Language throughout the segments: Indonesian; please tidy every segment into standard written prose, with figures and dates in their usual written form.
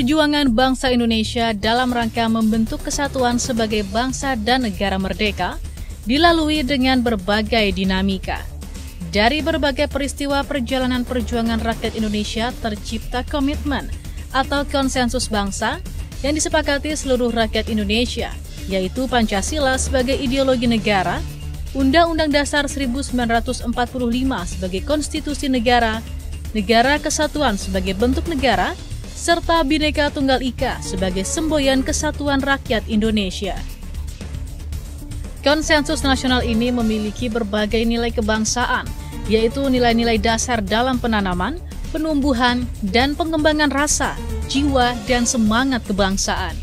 Perjuangan bangsa Indonesia dalam rangka membentuk kesatuan sebagai bangsa dan negara merdeka dilalui dengan berbagai dinamika. Dari berbagai peristiwa perjalanan perjuangan rakyat Indonesia tercipta komitmen atau konsensus bangsa yang disepakati seluruh rakyat Indonesia, yaitu Pancasila sebagai ideologi negara, Undang-Undang Dasar 1945 sebagai konstitusi negara, Negara Kesatuan sebagai bentuk negara, serta Bhinneka Tunggal Ika sebagai semboyan kesatuan rakyat Indonesia. Konsensus nasional ini memiliki berbagai nilai kebangsaan, yaitu nilai-nilai dasar dalam penanaman, penumbuhan, dan pengembangan rasa, jiwa, dan semangat kebangsaan.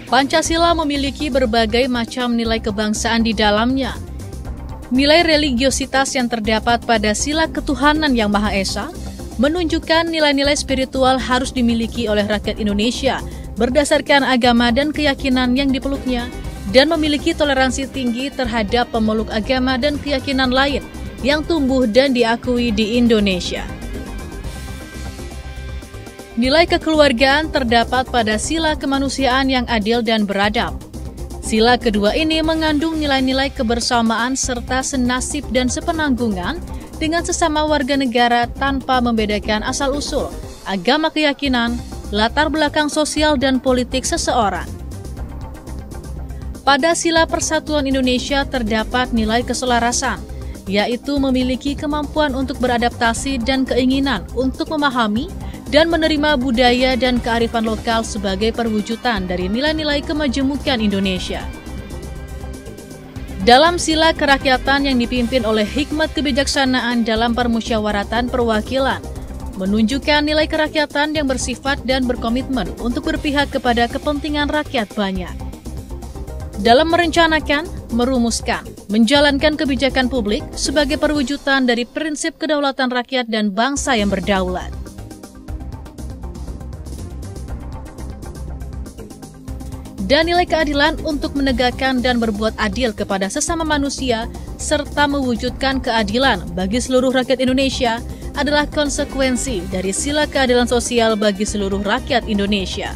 Pancasila memiliki berbagai macam nilai kebangsaan di dalamnya. Nilai religiositas yang terdapat pada sila ketuhanan yang Maha Esa menunjukkan nilai-nilai spiritual harus dimiliki oleh rakyat Indonesia berdasarkan agama dan keyakinan yang dipeluknya dan memiliki toleransi tinggi terhadap pemeluk agama dan keyakinan lain yang tumbuh dan diakui di Indonesia. Nilai kekeluargaan terdapat pada sila kemanusiaan yang adil dan beradab. Sila kedua ini mengandung nilai-nilai kebersamaan serta senasib dan sepenanggungan dengan sesama warga negara tanpa membedakan asal-usul, agama keyakinan, latar belakang sosial dan politik seseorang. Pada sila persatuan Indonesia terdapat nilai keselarasan, yaitu memiliki kemampuan untuk beradaptasi dan keinginan untuk memahami dan menerima budaya dan kearifan lokal sebagai perwujudan dari nilai-nilai kemajemukan Indonesia. Dalam sila kerakyatan yang dipimpin oleh hikmat kebijaksanaan dalam permusyawaratan perwakilan, menunjukkan nilai kerakyatan yang bersifat dan berkomitmen untuk berpihak kepada kepentingan rakyat banyak. Dalam merencanakan, merumuskan, menjalankan kebijakan publik sebagai perwujudan dari prinsip kedaulatan rakyat dan bangsa yang berdaulat. Dan nilai keadilan untuk menegakkan dan berbuat adil kepada sesama manusia serta mewujudkan keadilan bagi seluruh rakyat Indonesia adalah konsekuensi dari sila keadilan sosial bagi seluruh rakyat Indonesia.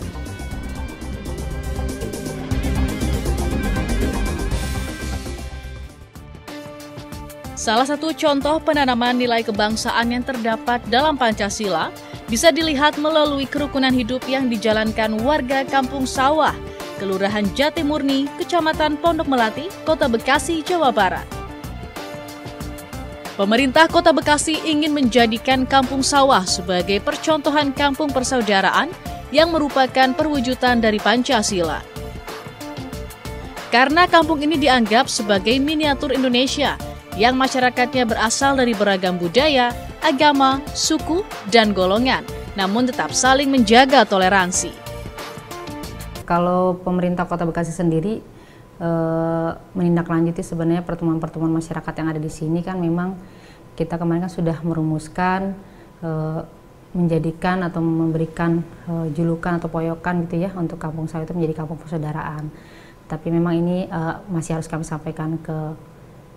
Salah satu contoh penanaman nilai kebangsaan yang terdapat dalam Pancasila bisa dilihat melalui kerukunan hidup yang dijalankan warga Kampung Sawah, Kelurahan Jatimurni, Kecamatan Pondok Melati, Kota Bekasi, Jawa Barat. Pemerintah Kota Bekasi ingin menjadikan Kampung Sawah sebagai percontohan kampung persaudaraan yang merupakan perwujudan dari Pancasila. Karena kampung ini dianggap sebagai miniatur Indonesia yang masyarakatnya berasal dari beragam budaya, agama, suku, dan golongan, namun tetap saling menjaga toleransi. Kalau pemerintah Kota Bekasi sendiri menindaklanjuti sebenarnya pertemuan-pertemuan masyarakat yang ada di sini kan memang kita kemarin kan sudah merumuskan menjadikan atau memberikan julukan atau poyokan gitu ya untuk Kampung Sawah itu menjadi kampung persaudaraan. Tapi memang ini masih harus kami sampaikan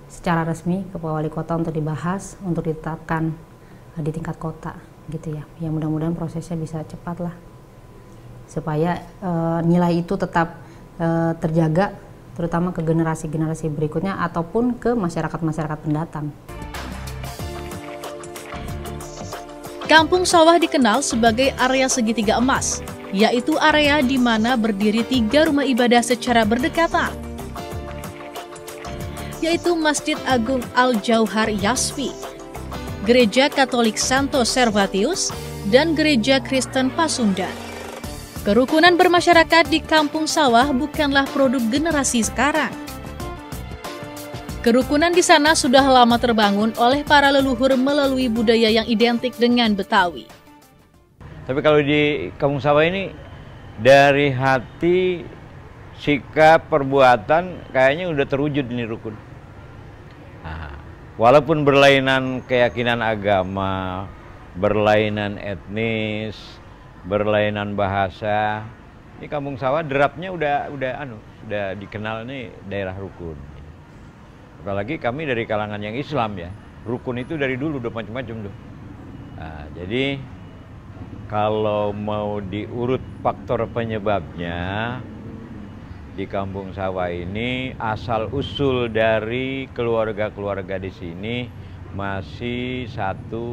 secara resmi ke Pak Wali Kota untuk dibahas, untuk ditetapkan di tingkat kota gitu ya. Ya mudah-mudahan prosesnya bisa cepat lah, supaya nilai itu tetap terjaga, terutama ke generasi-generasi berikutnya ataupun ke masyarakat-masyarakat pendatang. Kampung Sawah dikenal sebagai area segitiga emas, yaitu area di mana berdiri 3 rumah ibadah secara berdekatan, yaitu Masjid Agung Al-Jauhar Yasfi, Gereja Katolik Santo Servatius, dan Gereja Kristen Pasundan. Kerukunan bermasyarakat di Kampung Sawah bukanlah produk generasi sekarang. Kerukunan di sana sudah lama terbangun oleh para leluhur melalui budaya yang identik dengan Betawi. Tapi kalau di Kampung Sawah ini dari hati, sikap, perbuatan kayaknya udah terwujud ini rukun. Nah, walaupun berlainan keyakinan agama, berlainan etnis, berlainan bahasa, ini Kampung Sawah derapnya udah dikenal nih daerah rukun. Apalagi kami dari kalangan yang Islam ya, rukun itu dari dulu udah macam-macam tuh. Nah, jadi kalau mau diurut faktor penyebabnya, di Kampung Sawah ini asal usul dari keluarga-keluarga di sini masih satu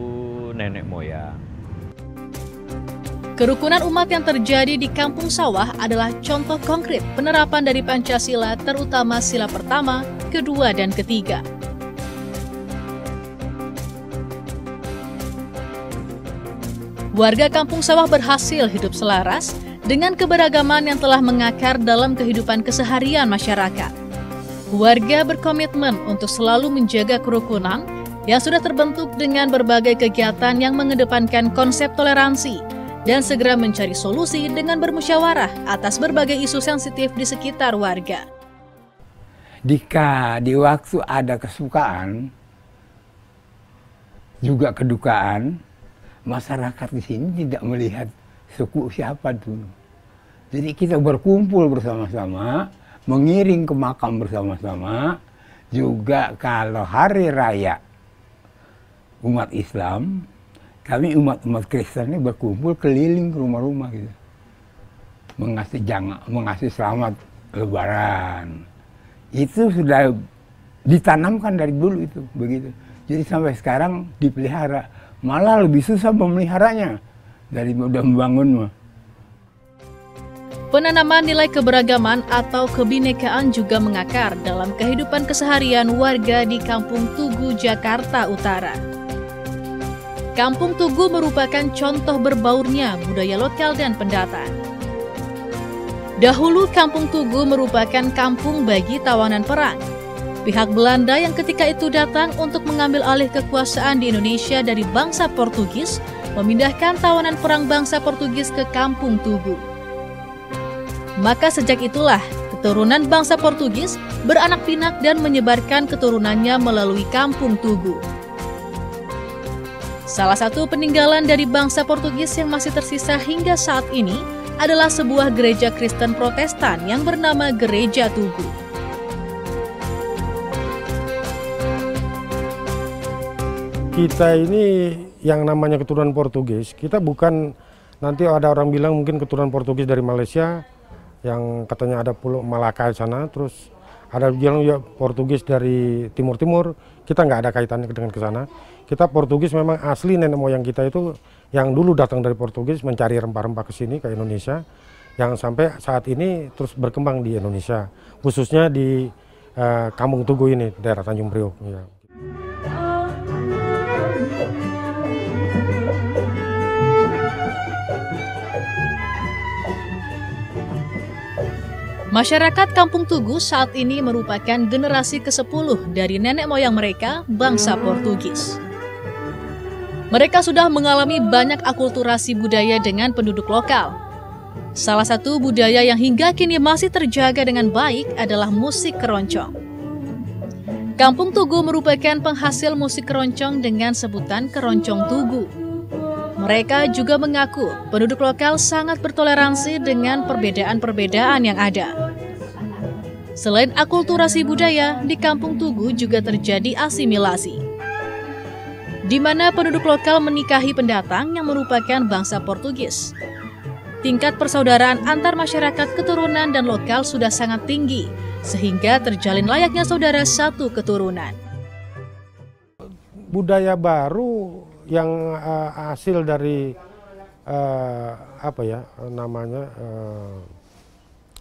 nenek moyang. Kerukunan umat yang terjadi di Kampung Sawah adalah contoh konkret penerapan dari Pancasila, terutama sila pertama, kedua, dan ketiga. Warga Kampung Sawah berhasil hidup selaras dengan keberagaman yang telah mengakar dalam kehidupan keseharian masyarakat. Warga berkomitmen untuk selalu menjaga kerukunan yang sudah terbentuk dengan berbagai kegiatan yang mengedepankan konsep toleransi dan segera mencari solusi dengan bermusyawarah atas berbagai isu sensitif di sekitar warga. Jika di waktu ada kesukaan, juga kedukaan, masyarakat di sini tidak melihat suku siapa dulu. Jadi kita berkumpul bersama-sama, mengiring ke makam bersama-sama. Juga kalau hari raya umat Islam, kami umat Kristen ini berkumpul keliling ke rumah-rumah gitu, mengasih selamat Lebaran. Itu sudah ditanamkan dari dulu itu begitu. Jadi sampai sekarang dipelihara. Malah lebih susah memeliharanya dari udah membangun. Penanaman nilai keberagaman atau kebinekaan juga mengakar dalam kehidupan keseharian warga di Kampung Tugu, Jakarta Utara. Kampung Tugu merupakan contoh berbaurnya budaya lokal dan pendatang. Dahulu Kampung Tugu merupakan kampung bagi tawanan perang. Pihak Belanda yang ketika itu datang untuk mengambil alih kekuasaan di Indonesia dari bangsa Portugis, memindahkan tawanan perang bangsa Portugis ke Kampung Tugu. Maka sejak itulah, keturunan bangsa Portugis beranak pinak dan menyebarkan keturunannya melalui Kampung Tugu. Salah satu peninggalan dari bangsa Portugis yang masih tersisa hingga saat ini adalah sebuah gereja Kristen Protestan yang bernama Gereja Tugu. Kita ini yang namanya keturunan Portugis, kita bukan, nanti ada orang bilang mungkin keturunan Portugis dari Malaysia, yang katanya ada Pulau Malaka di sana, terus ada bilang ya Portugis dari Timur-Timur, kita nggak ada kaitannya dengan ke sana. Kita Portugis memang asli, nenek moyang kita itu yang dulu datang dari Portugis mencari rempah-rempah ke sini, ke Indonesia, yang sampai saat ini terus berkembang di Indonesia, khususnya di Kampung Tugu ini, daerah Tanjung Priok. Ya. Masyarakat Kampung Tugu saat ini merupakan generasi ke-10 dari nenek moyang mereka, bangsa Portugis. Mereka sudah mengalami banyak akulturasi budaya dengan penduduk lokal. Salah satu budaya yang hingga kini masih terjaga dengan baik adalah musik keroncong. Kampung Tugu merupakan penghasil musik keroncong dengan sebutan keroncong Tugu. Mereka juga mengaku penduduk lokal sangat bertoleransi dengan perbedaan-perbedaan yang ada. Selain akulturasi budaya, di Kampung Tugu juga terjadi asimilasi, di mana penduduk lokal menikahi pendatang yang merupakan bangsa Portugis. Tingkat persaudaraan antar masyarakat keturunan dan lokal sudah sangat tinggi, sehingga terjalin layaknya saudara satu keturunan. Budaya baru yang hasil dari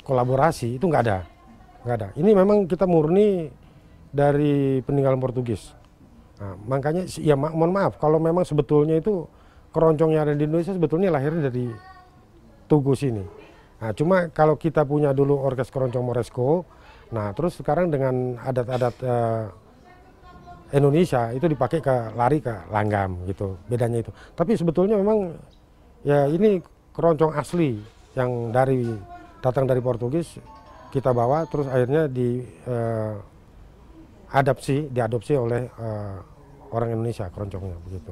kolaborasi itu nggak ada. Ini memang kita murni dari peninggalan Portugis. Nah, makanya ya mohon maaf kalau memang sebetulnya itu keroncong yang ada di Indonesia sebetulnya lahirnya dari Tugu sini. Nah, cuma kalau kita punya dulu orkes keroncong Moresco, nah terus sekarang dengan adat-adat Indonesia itu dipakai lari ke langgam gitu, bedanya itu. Tapi sebetulnya memang ya ini keroncong asli yang datang dari Portugis, kita bawa terus akhirnya diadopsi oleh orang Indonesia keroncongnya begitu.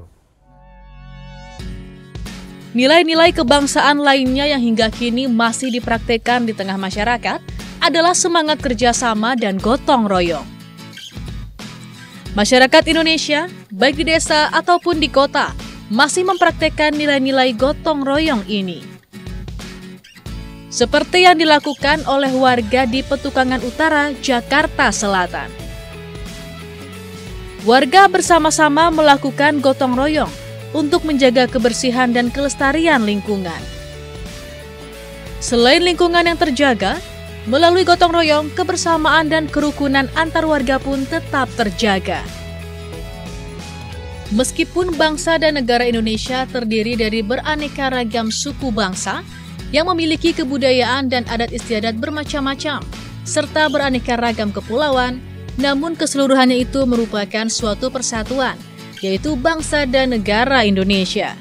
Nilai-nilai kebangsaan lainnya yang hingga kini masih dipraktekkan di tengah masyarakat adalah semangat kerjasama dan gotong royong. Masyarakat Indonesia, baik di desa ataupun di kota, masih mempraktekkan nilai-nilai gotong royong ini. Seperti yang dilakukan oleh warga di Petukangan Utara, Jakarta Selatan. Warga bersama-sama melakukan gotong royong untuk menjaga kebersihan dan kelestarian lingkungan. Selain lingkungan yang terjaga, melalui gotong royong, kebersamaan dan kerukunan antar warga pun tetap terjaga. Meskipun bangsa dan negara Indonesia terdiri dari beraneka ragam suku bangsa yang memiliki kebudayaan dan adat istiadat bermacam-macam, serta beraneka ragam kepulauan, namun keseluruhannya itu merupakan suatu persatuan, yaitu bangsa dan negara Indonesia.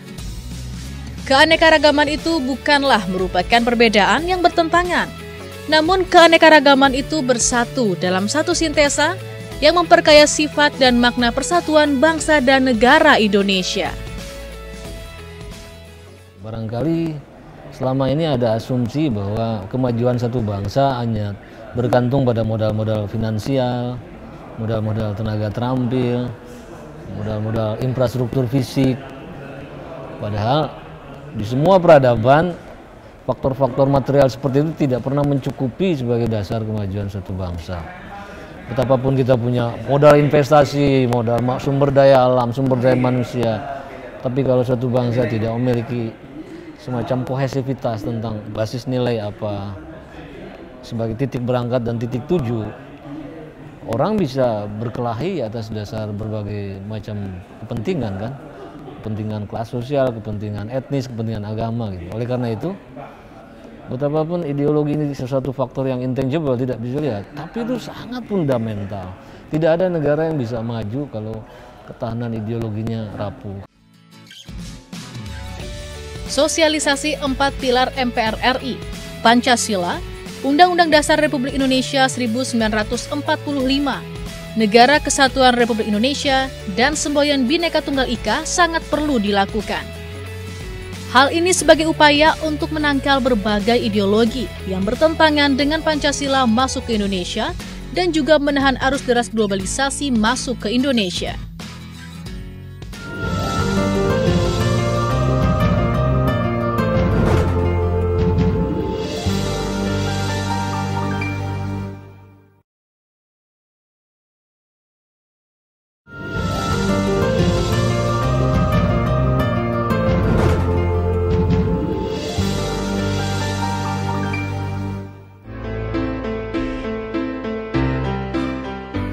Keanekaragaman itu bukanlah merupakan perbedaan yang bertentangan, namun keanekaragaman itu bersatu dalam satu sintesa yang memperkaya sifat dan makna persatuan bangsa dan negara Indonesia. Barangkali selama ini ada asumsi bahwa kemajuan satu bangsa hanya bergantung pada modal-modal finansial, modal-modal tenaga terampil, modal-modal infrastruktur fisik. Padahal di semua peradaban, faktor-faktor material seperti itu tidak pernah mencukupi sebagai dasar kemajuan suatu bangsa. Betapapun kita punya modal investasi, modal sumber daya alam, sumber daya manusia, tapi kalau suatu bangsa tidak memiliki semacam kohesivitas tentang basis nilai apa sebagai titik berangkat dan titik tuju, orang bisa berkelahi atas dasar berbagai macam kepentingan, kan? Kepentingan kelas sosial, kepentingan etnis, kepentingan agama gitu. Oleh karena itu, betapapun ideologi ini sesuatu faktor yang intangible, tidak bisa lihat, tapi itu sangat fundamental. Tidak ada negara yang bisa maju kalau ketahanan ideologinya rapuh. Sosialisasi 4 pilar MPR RI, Pancasila, Undang-Undang Dasar Republik Indonesia 1945, Negara Kesatuan Republik Indonesia, dan semboyan Bhinneka Tunggal Ika sangat perlu dilakukan. Hal ini sebagai upaya untuk menangkal berbagai ideologi yang bertentangan dengan Pancasila masuk ke Indonesia dan juga menahan arus deras globalisasi masuk ke Indonesia.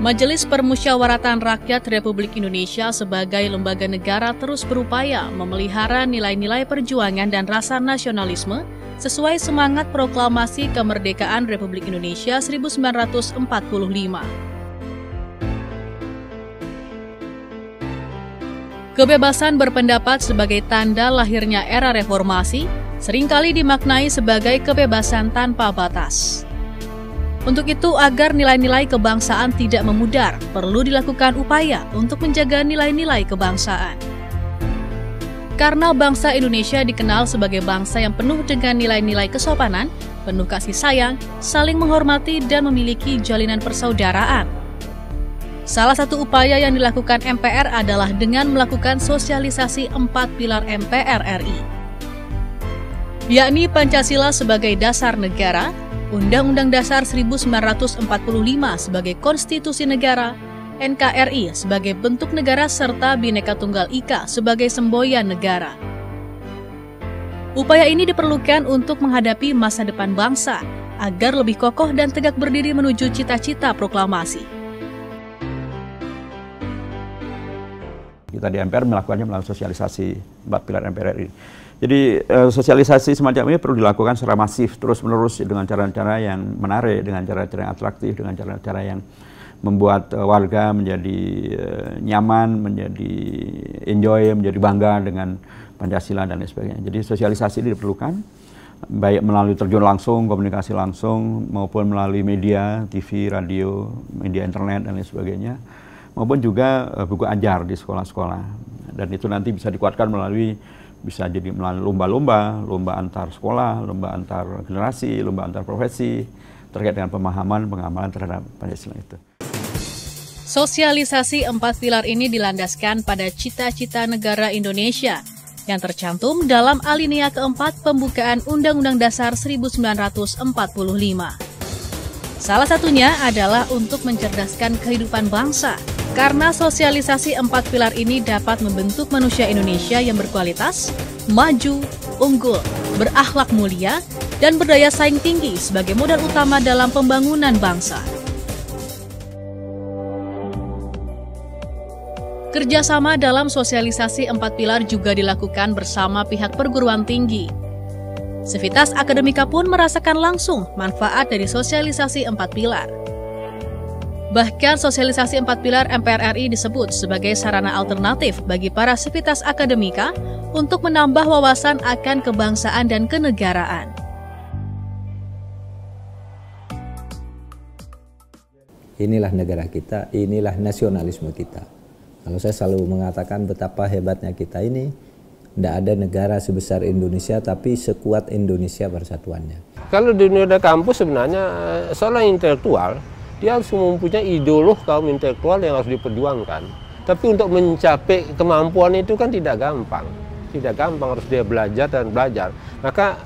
Majelis Permusyawaratan Rakyat Republik Indonesia sebagai lembaga negara terus berupaya memelihara nilai-nilai perjuangan dan rasa nasionalisme sesuai semangat proklamasi kemerdekaan Republik Indonesia 1945. Kebebasan berpendapat sebagai tanda lahirnya era reformasi seringkali dimaknai sebagai kebebasan tanpa batas. Untuk itu, agar nilai-nilai kebangsaan tidak memudar, perlu dilakukan upaya untuk menjaga nilai-nilai kebangsaan. Karena bangsa Indonesia dikenal sebagai bangsa yang penuh dengan nilai-nilai kesopanan, penuh kasih sayang, saling menghormati, dan memiliki jalinan persaudaraan. Salah satu upaya yang dilakukan MPR adalah dengan melakukan sosialisasi 4 pilar MPR RI, yakni Pancasila sebagai dasar negara, Undang-Undang Dasar 1945 sebagai konstitusi negara, NKRI sebagai bentuk negara, serta Bhinneka Tunggal Ika sebagai semboyan negara. Upaya ini diperlukan untuk menghadapi masa depan bangsa, agar lebih kokoh dan tegak berdiri menuju cita-cita proklamasi. Kita di MPR melakukannya melalui sosialisasi 4 pilar MPR RI. Jadi sosialisasi semacam ini perlu dilakukan secara masif, terus-menerus dengan cara-cara yang menarik, dengan cara-cara yang atraktif, dengan cara-cara yang membuat warga menjadi nyaman, menjadi enjoy, menjadi bangga dengan Pancasila dan lain sebagainya. Jadi sosialisasi ini diperlukan, baik melalui terjun langsung, komunikasi langsung, maupun melalui media, TV, radio, media internet, dan lain sebagainya, maupun juga buku ajar di sekolah-sekolah. Dan itu nanti bisa dikuatkan melalui lomba-lomba, lomba antar sekolah, lomba antar generasi, lomba antar profesi, terkait dengan pemahaman, pengamalan terhadap Pancasila itu. Sosialisasi 4 pilar ini dilandaskan pada cita-cita negara Indonesia yang tercantum dalam alinea keempat pembukaan Undang-Undang Dasar 1945. Salah satunya adalah untuk mencerdaskan kehidupan bangsa, karena sosialisasi 4 pilar ini dapat membentuk manusia Indonesia yang berkualitas, maju, unggul, berakhlak mulia, dan berdaya saing tinggi sebagai modal utama dalam pembangunan bangsa. Kerjasama dalam sosialisasi 4 pilar juga dilakukan bersama pihak perguruan tinggi. Civitas Akademika pun merasakan langsung manfaat dari sosialisasi 4 pilar. Bahkan sosialisasi 4 pilar MPR RI disebut sebagai sarana alternatif bagi para Civitas Akademika untuk menambah wawasan akan kebangsaan dan kenegaraan. Inilah negara kita, inilah nasionalisme kita. Kalau saya selalu mengatakan betapa hebatnya kita ini, tidak ada negara sebesar Indonesia tapi sekuat Indonesia persatuannya. Kalau di dunia kampus sebenarnya seorang intelektual, dia harus mempunyai ideolog kaum intelektual yang harus diperjuangkan. Tapi untuk mencapai kemampuan itu kan tidak gampang. Tidak gampang, harus dia belajar dan belajar. Maka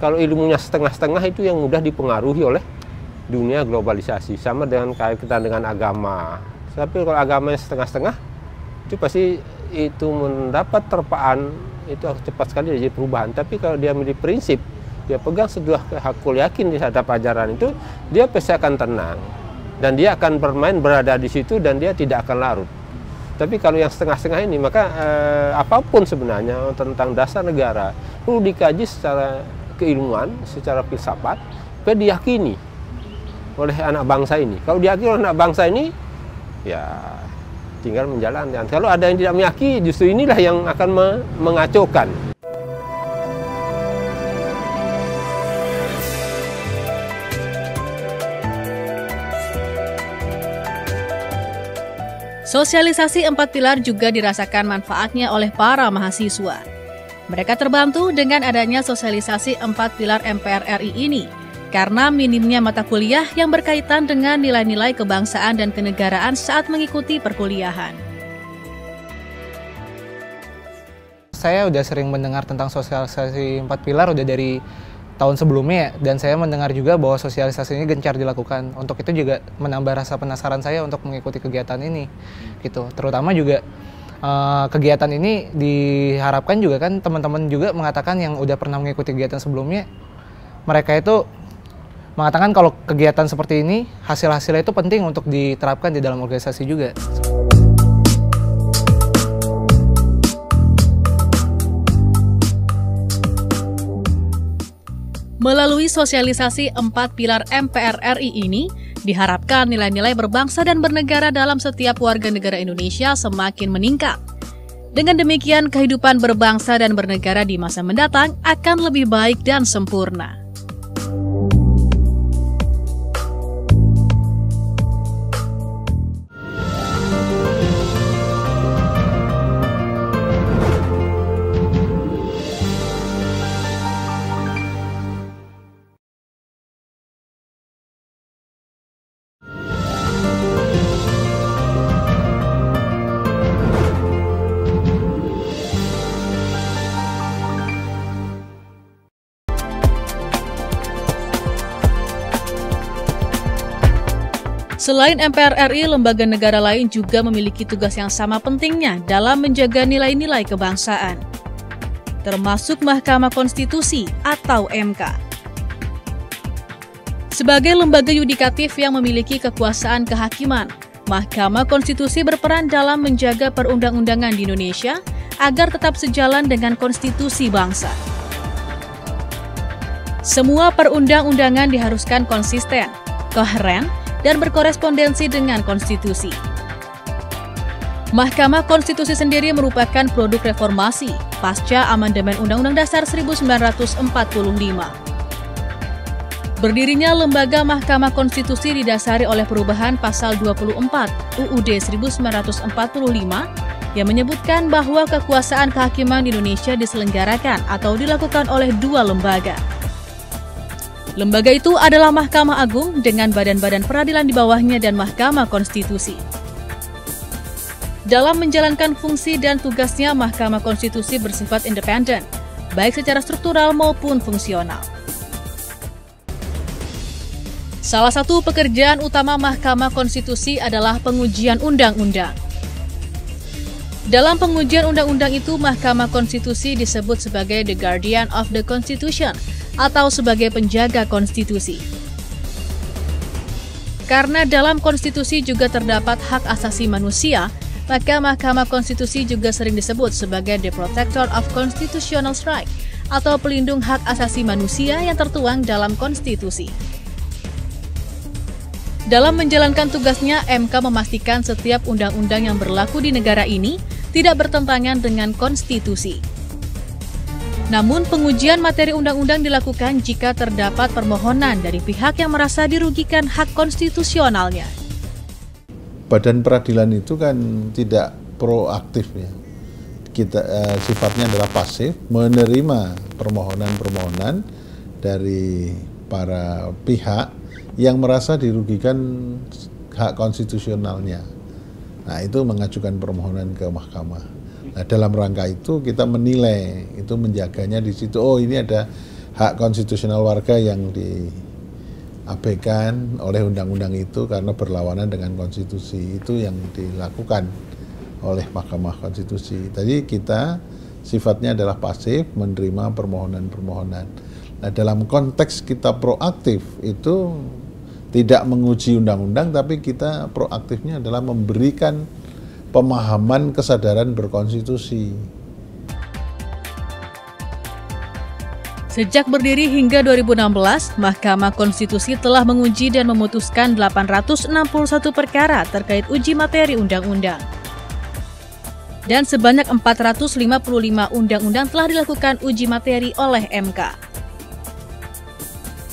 kalau ilmunya setengah-setengah itu yang mudah dipengaruhi oleh dunia globalisasi. Sama dengan kaitan dengan agama. Tapi kalau agamanya setengah-setengah, itu pasti itu mendapat terpaan, itu cepat sekali jadi perubahan. Tapi kalau dia memiliki prinsip, dia pegang sebuah hakul yakin di terhadap ajaran itu, dia pasti akan tenang. Dan dia akan bermain berada di situ dan dia tidak akan larut. Tapi kalau yang setengah-setengah ini, maka apapun sebenarnya tentang dasar negara perlu dikaji secara keilmuan, secara filsafat, supaya diyakini oleh anak bangsa ini. Kalau diyakini oleh anak bangsa ini, ya tinggal menjalankan. Kalau ada yang tidak meyakini, justru inilah yang akan mengacaukan. Sosialisasi 4 pilar juga dirasakan manfaatnya oleh para mahasiswa. Mereka terbantu dengan adanya sosialisasi 4 pilar MPR RI ini, karena minimnya mata kuliah yang berkaitan dengan nilai-nilai kebangsaan dan kenegaraan saat mengikuti perkuliahan. Saya udah sering mendengar tentang sosialisasi 4 pilar udah dari tahun sebelumnya, dan saya mendengar juga bahwa sosialisasi ini gencar dilakukan. Untuk itu juga menambah rasa penasaran saya untuk mengikuti kegiatan ini, gitu. Terutama juga kegiatan ini diharapkan juga kan teman-teman juga mengatakan yang udah pernah mengikuti kegiatan sebelumnya, mereka itu mengatakan kalau kegiatan seperti ini, hasil-hasilnya itu penting untuk diterapkan di dalam organisasi juga. Melalui sosialisasi 4 pilar MPR RI ini, diharapkan nilai-nilai berbangsa dan bernegara dalam setiap warga negara Indonesia semakin meningkat. Dengan demikian, kehidupan berbangsa dan bernegara di masa mendatang akan lebih baik dan sempurna. Selain MPR RI, lembaga negara lain juga memiliki tugas yang sama pentingnya dalam menjaga nilai-nilai kebangsaan, termasuk Mahkamah Konstitusi atau MK. Sebagai lembaga yudikatif yang memiliki kekuasaan kehakiman, Mahkamah Konstitusi berperan dalam menjaga perundang-undangan di Indonesia agar tetap sejalan dengan konstitusi bangsa. Semua perundang-undangan diharuskan konsisten, koheren, dan berkorespondensi dengan konstitusi. Mahkamah Konstitusi sendiri merupakan produk reformasi pasca amandemen Undang-Undang Dasar 1945. Berdirinya lembaga Mahkamah Konstitusi didasari oleh perubahan pasal 24 UUD 1945 yang menyebutkan bahwa kekuasaan kehakiman di Indonesia diselenggarakan atau dilakukan oleh dua lembaga. Lembaga itu adalah Mahkamah Agung dengan badan-badan peradilan di bawahnya dan Mahkamah Konstitusi. Dalam menjalankan fungsi dan tugasnya, Mahkamah Konstitusi bersifat independen, baik secara struktural maupun fungsional. Salah satu pekerjaan utama Mahkamah Konstitusi adalah pengujian undang-undang. Dalam pengujian undang-undang itu, Mahkamah Konstitusi disebut sebagai the guardian of the Constitution atau sebagai penjaga konstitusi. Karena dalam konstitusi juga terdapat hak asasi manusia, maka Mahkamah Konstitusi juga sering disebut sebagai the protector of constitutional rights atau pelindung hak asasi manusia yang tertuang dalam konstitusi. Dalam menjalankan tugasnya, MK memastikan setiap undang-undang yang berlaku di negara ini tidak bertentangan dengan konstitusi. Namun, pengujian materi undang-undang dilakukan jika terdapat permohonan dari pihak yang merasa dirugikan hak konstitusionalnya. Badan peradilan itu kan tidak proaktif ya. Kita sifatnya adalah pasif, menerima permohonan-permohonan dari para pihak yang merasa dirugikan hak konstitusionalnya. Nah, itu mengajukan permohonan ke mahkamah. Nah, dalam rangka itu kita menilai, itu menjaganya di situ. Oh, ini ada hak konstitusional warga yang diabaikan oleh undang-undang itu karena berlawanan dengan konstitusi. Itu yang dilakukan oleh Mahkamah Konstitusi. Tadi kita sifatnya adalah pasif, menerima permohonan-permohonan. Nah, dalam konteks kita proaktif itu tidak menguji undang-undang, tapi kita proaktifnya adalah memberikan pemahaman kesadaran berkonstitusi. Sejak berdiri hingga 2016, Mahkamah Konstitusi telah menguji dan memutuskan 861 perkara terkait uji materi undang-undang. Dan sebanyak 455 undang-undang telah dilakukan uji materi oleh MK.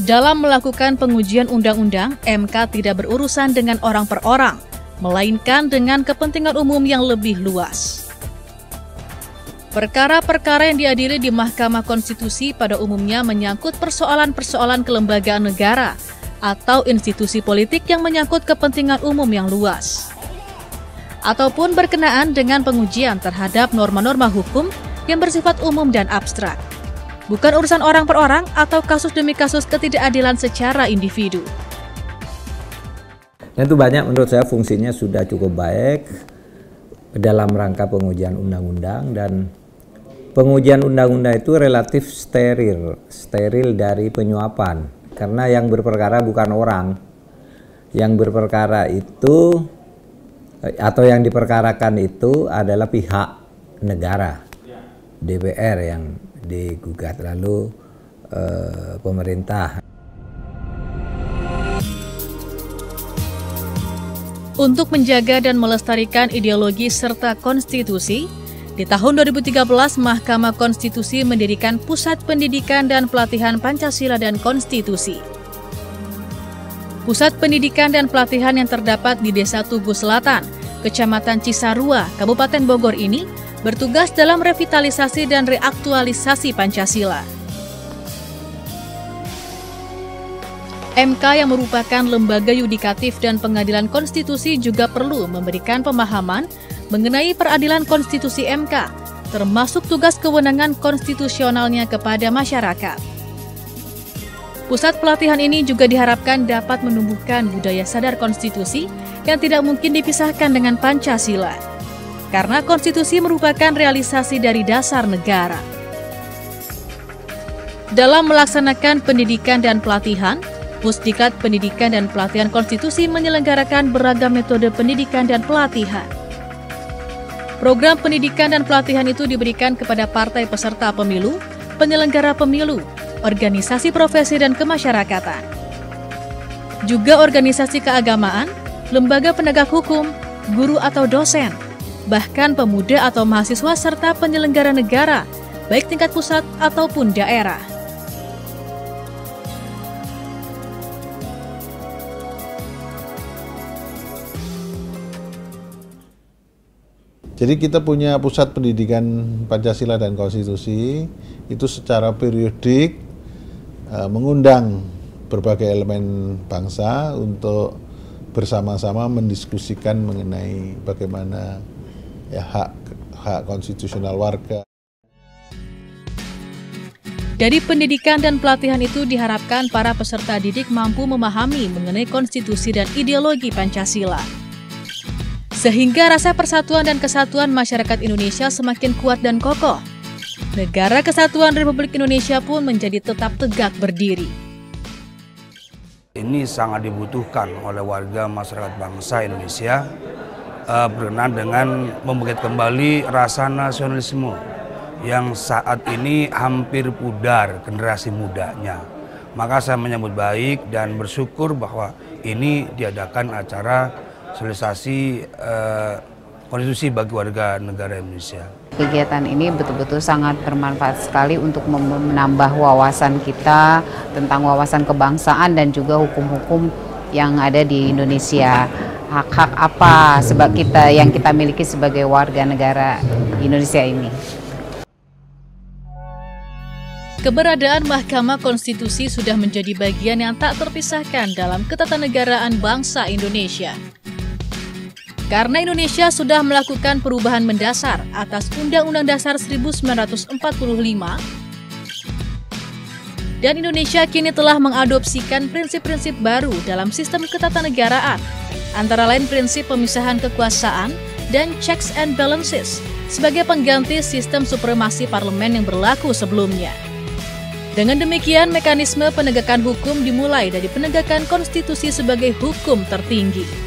Dalam melakukan pengujian undang-undang, MK tidak berurusan dengan orang per orang, melainkan dengan kepentingan umum yang lebih luas. Perkara-perkara yang diadili di Mahkamah Konstitusi pada umumnya menyangkut persoalan-persoalan kelembagaan negara atau institusi politik yang menyangkut kepentingan umum yang luas, ataupun berkenaan dengan pengujian terhadap norma-norma hukum yang bersifat umum dan abstrak. Bukan urusan orang per orang atau kasus demi kasus ketidakadilan secara individu. Dan itu banyak menurut saya fungsinya sudah cukup baik dalam rangka pengujian undang-undang, dan pengujian undang-undang itu relatif steril dari penyuapan. Karena yang berperkara bukan orang. Yang berperkara itu atau yang diperkarakan itu adalah pihak negara, DPR yang digugat, lalu pemerintah. Untuk menjaga dan melestarikan ideologi serta konstitusi, di tahun 2013 Mahkamah Konstitusi mendirikan Pusat Pendidikan dan Pelatihan Pancasila dan Konstitusi. Pusat pendidikan dan pelatihan yang terdapat di Desa Tugu Selatan, Kecamatan Cisarua, Kabupaten Bogor ini bertugas dalam revitalisasi dan reaktualisasi Pancasila. MK yang merupakan lembaga yudikatif dan pengadilan konstitusi juga perlu memberikan pemahaman mengenai peradilan konstitusi MK, termasuk tugas kewenangan konstitusionalnya kepada masyarakat. Pusat pelatihan ini juga diharapkan dapat menumbuhkan budaya sadar konstitusi yang tidak mungkin dipisahkan dengan Pancasila. Karena konstitusi merupakan realisasi dari dasar negara. Dalam melaksanakan pendidikan dan pelatihan, Pusdiklat Pendidikan dan Pelatihan Konstitusi menyelenggarakan beragam metode pendidikan dan pelatihan. Program pendidikan dan pelatihan itu diberikan kepada partai peserta pemilu, penyelenggara pemilu, organisasi profesi dan kemasyarakatan, juga organisasi keagamaan, lembaga penegak hukum, guru atau dosen, bahkan pemuda atau mahasiswa serta penyelenggara negara, baik tingkat pusat ataupun daerah. Jadi kita punya Pusat Pendidikan Pancasila dan Konstitusi, itu secara periodik mengundang berbagai elemen bangsa untuk bersama-sama mendiskusikan mengenai bagaimana ya hak konstitusional warga. Dari pendidikan dan pelatihan itu diharapkan para peserta didik mampu memahami mengenai konstitusi dan ideologi Pancasila. Sehingga rasa persatuan dan kesatuan masyarakat Indonesia semakin kuat dan kokoh. Negara Kesatuan Republik Indonesia pun menjadi tetap tegak berdiri. Ini sangat dibutuhkan oleh warga masyarakat bangsa Indonesia berkenaan dengan membangkit kembali rasa nasionalisme yang saat ini hampir pudar generasi mudanya. Maka saya menyambut baik dan bersyukur bahwa ini diadakan acara sosialisasi konstitusi bagi warga negara Indonesia. Kegiatan ini betul-betul sangat bermanfaat sekali untuk menambah wawasan kita tentang wawasan kebangsaan dan juga hukum-hukum yang ada di Indonesia. Hak-hak apa sebab yang kita miliki sebagai warga negara Indonesia ini. Keberadaan Mahkamah Konstitusi sudah menjadi bagian yang tak terpisahkan dalam ketatanegaraan bangsa Indonesia. Karena Indonesia sudah melakukan perubahan mendasar atas Undang-Undang Dasar 1945, dan Indonesia kini telah mengadopsikan prinsip-prinsip baru dalam sistem ketatanegaraan, antara lain prinsip pemisahan kekuasaan dan checks and balances sebagai pengganti sistem supremasi parlemen yang berlaku sebelumnya. Dengan demikian, mekanisme penegakan hukum dimulai dari penegakan konstitusi sebagai hukum tertinggi.